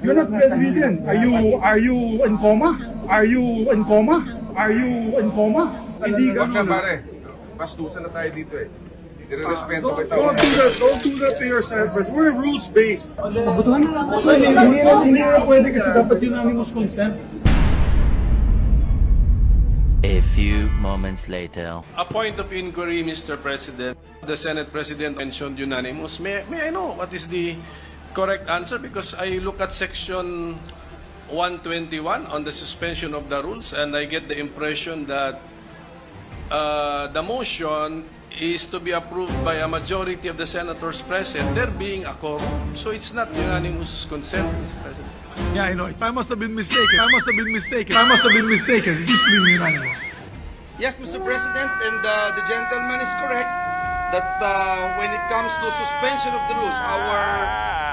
You're not bedridden. Are you in coma? Are you in coma? Are you in coma? Hindi Wag na ganun. pare, bastusan na tayo dito eh. Nire-respeto kita. Don't do that to yourself. We're rules-based. Mabutuhan na lang. Hindi na pwede kasi dapat unanimous consent. A few moments later. A point of inquiry, Mr. President. The Senate President mentioned unanimous. May I know what is the correct answer? Because I look at Section 121 on the suspension of the rules and I get the impression that the motion is to be approved by a majority of the senators present, there being a quorum. So it's not unanimous consent, Mr. President. Yeah, I know. I must have been mistaken. I must have been mistaken. It used to be unanimous. Yes, Mr. President, and the gentleman is correct that when it comes to suspension of the rules,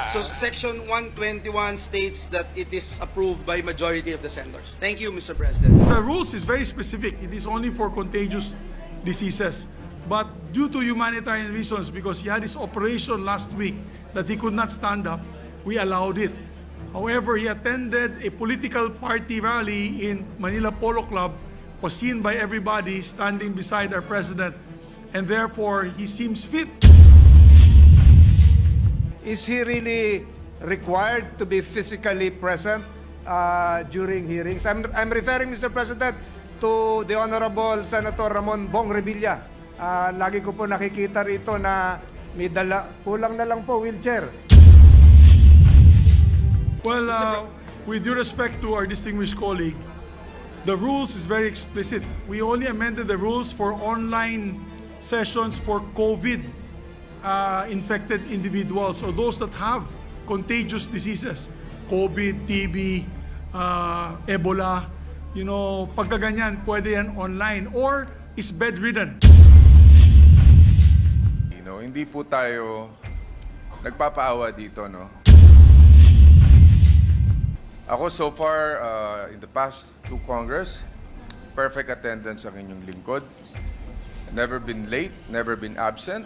Section 121 states that it is approved by majority of the senators. Thank you, Mr. President. The rules is very specific. It is only for contagious diseases. But due to humanitarian reasons, because he had his operation last week that he could not stand up, we allowed it. However, he attended a political party rally in Manila Polo Club, was seen by everybody standing beside our president, and therefore he seems fit. Is he really required to be physically present during hearings? I'm referring, Mr. President, to the Honorable Senator Ramon Bong Revilla. Lagi ko po nakikita rito na may dala, kulang na lang po, wheelchair. Well, with due respect to our distinguished colleague, the rules is very explicit. We only amended the rules for online sessions for COVID infected individuals or those that have contagious diseases, COVID, TB, Ebola, pagkaganyan, pwede yan online or is bedridden. Hindi po tayo nagpapaawa dito, no? Ako so far, in the past 2 Congress, perfect attendance ang inyong lingkod. Never been late, never been absent.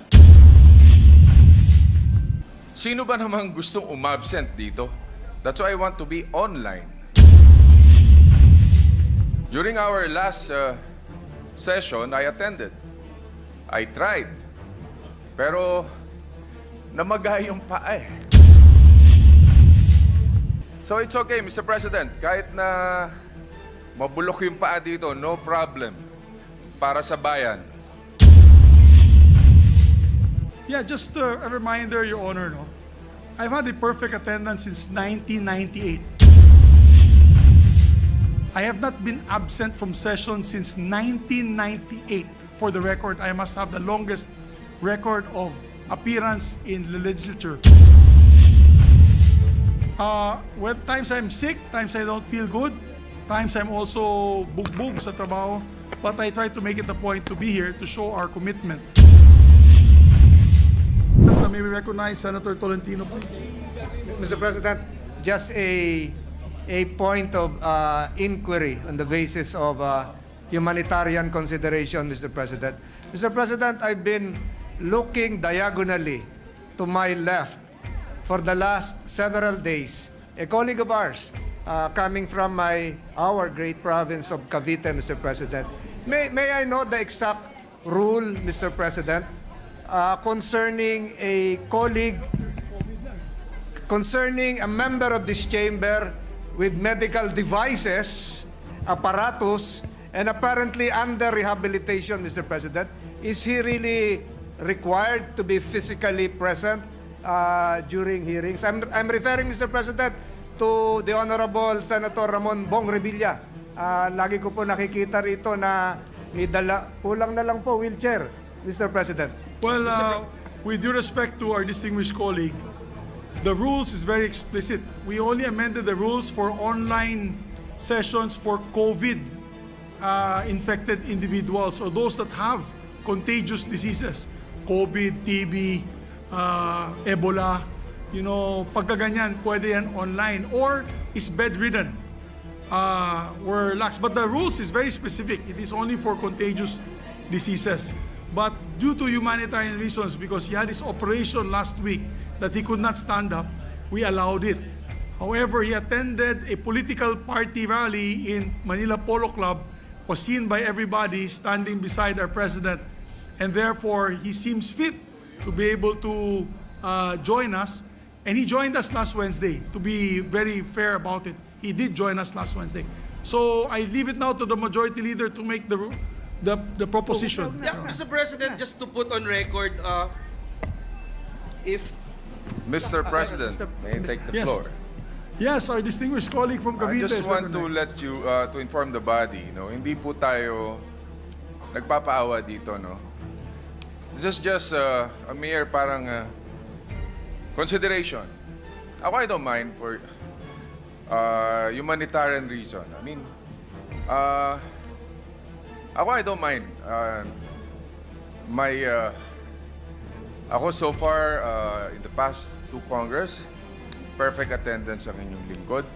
Sino ba namang gustong umabsent dito? That's why I want to be online. During our last session, I attended. I tried. Pero namaga yung paa eh. So it's okay, Mr. President. Kahit na mabulok yung paa dito, no problem. Para sa bayan. Yeah, just a reminder, Your Honor, no? I've had a perfect attendance since 1998. I have not been absent from session since 1998. For the record, I must have the longest record of appearance in the legislature. When times I'm sick, times I don't feel good, times I'm also bugbog sa trabaho, but I try to make it a point to be here to show our commitment. May we recognize Senator Tolentino, please. Mr. President, just a point of inquiry on the basis of humanitarian consideration, Mr. President. Mr. President, I've been looking diagonally to my left for the last several days. A colleague of ours coming from our great province of Cavite, Mr. President. May I know the exact rule, Mr. President, concerning a colleague, concerning a member of this chamber with medical devices, apparatus, and apparently under rehabilitation, Mr. President? Is he really required to be physically present during hearings? I'm referring, Mr. President, to the Honorable Senator Ramon Bong Revilla. Lagi ko po nakikita rito na may dala, kulang na lang po, wheelchair, Mr. President. Well, with due respect to our distinguished colleague, the rules is very explicit. We only amended the rules for online sessions for COVID infected individuals or those that have contagious diseases, COVID, TB, Ebola, pagkaganyan, pwede yan online or is bedridden. We're lax, but the rules is very specific. It is only for contagious diseases. But due to humanitarian reasons, because he had his operation last week that he could not stand up, we allowed it. However, he attended a political party rally in Manila Polo Club, was seen by everybody standing beside our president, and therefore he seems fit to be able to join us. And he joined us last Wednesday. To be very fair about it, he did join us last Wednesday. So I leave it now to the majority leader to make the proposition. Yeah, Mr. President, just to put on record, if Mr. President, may I take the Yes. floor? Yes, our distinguished colleague from I Cavite. just is want to recognized. let you, to inform the body, hindi po tayo nagpapaawa dito, no? This is just a mere parang consideration. Ako, I don't mind for humanitarian reason. I mean, ako, I don't mind. Ako so far, in the past 2 Congress, perfect attendance ang inyong lingkod.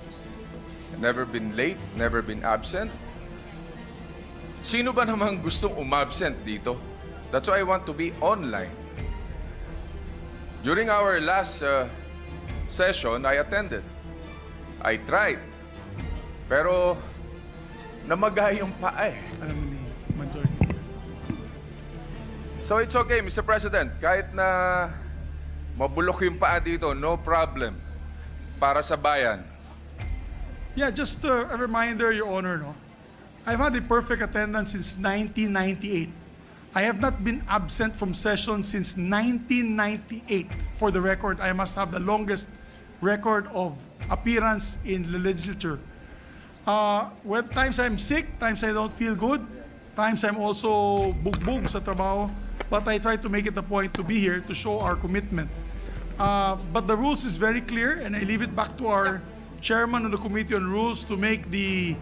Never been late, never been absent. Sino ba namang gustong umabsent dito? That's why I want to be online. During our last session, I attended. I tried. Pero namaga yung paa eh. Alam mo ni majority. So it's okay, Mr. President. Kahit na mabulok yung paa dito, no problem. Para sa bayan. Yeah, just a reminder, Your Honor, no? I've had a perfect attendance since 1998. I have not been absent from session since 1998. For the record, I must have the longest record of appearance in the legislature. When times I'm sick, times I don't feel good, times I'm also bugbog sa trabaho, but I try to make it a point to be here to show our commitment. But the rules is very clear, and I leave it back to our chairman of the Committee on Rules to make the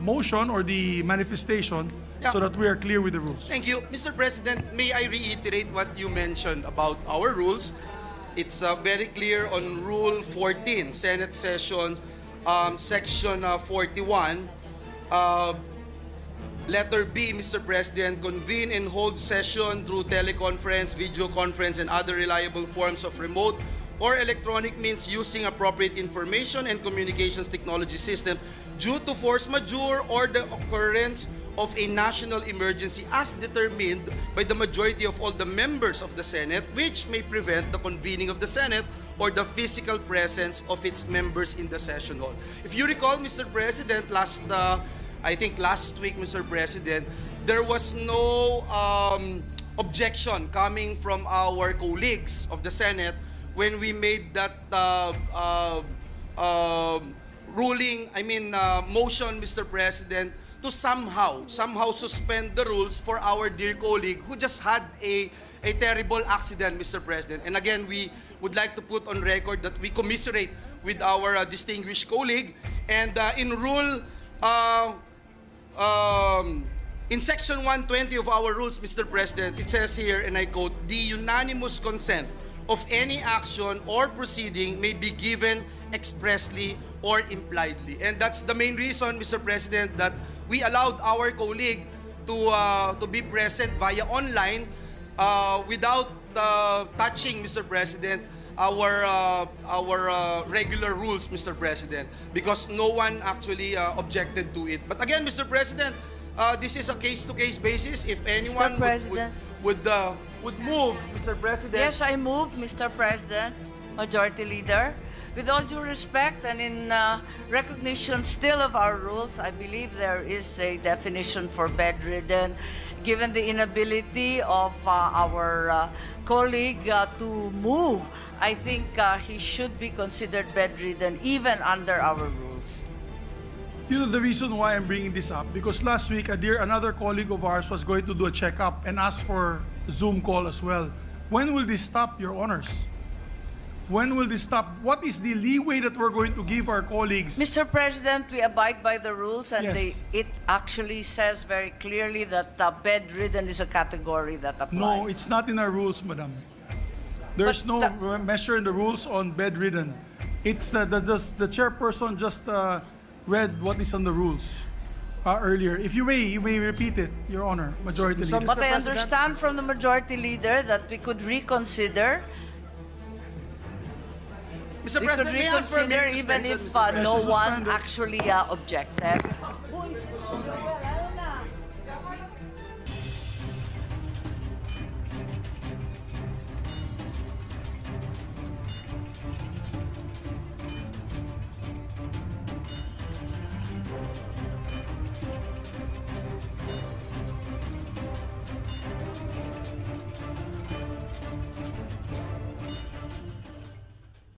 motion or the manifestation so that we are clear with the rules. Thank you. Mr. President, may I reiterate what you mentioned about our rules? It's very clear on Rule 14, Senate Session, Section 41. Letter B, Mr. President, convene and hold session through teleconference, video conference, and other reliable forms of remote or electronic means using appropriate information and communications technology systems due to force majeure or the occurrence of a national emergency as determined by the majority of all the members of the Senate, which may prevent the convening of the Senate or the physical presence of its members in the session hall. If you recall, Mr. President, I think last week, Mr. President, there was no objection coming from our colleagues of the Senate when we made that motion, Mr. President, to somehow suspend the rules for our dear colleague who just had a terrible accident, Mr. President. And again, we would like to put on record that we commiserate with our distinguished colleague. And in rule, in section 120 of our rules, Mr. President, it says here, and I quote, "The unanimous consent of any action or proceeding may be given expressly or impliedly." And that's the main reason, Mr. President, that we allowed our colleague to be present via online without touching, Mr. President, our regular rules, Mr. President, because no one actually objected to it. But again, Mr. President, this is a case-to-case basis. If anyone would move, Mr. President. Yes, I move, Mr. President, Majority Leader. With all due respect and in recognition still of our rules, I believe there is a definition for bedridden. Given the inability of our colleague to move, I think he should be considered bedridden even under our rules. You know the reason why I'm bringing this up? Because last week, another colleague of ours was going to do a checkup and ask for Zoom call as well. When will this stop, Your Honors? When will this stop? What is the leeway that we're going to give our colleagues? Mr. President, we abide by the rules, and Yes. it actually says very clearly that bedridden is a category that applies. No, it's not in our rules, Madam. There's But no measure in the rules on bedridden. It's the chairperson just read what is on the rules earlier. If you may repeat it, Your Honor, Majority So, Leader. But I President- understand from the Majority Leader that we could reconsider. Mr. We President, could may I ask for a reconsider minute even suspension, if Mr. no Session one suspended. actually objected.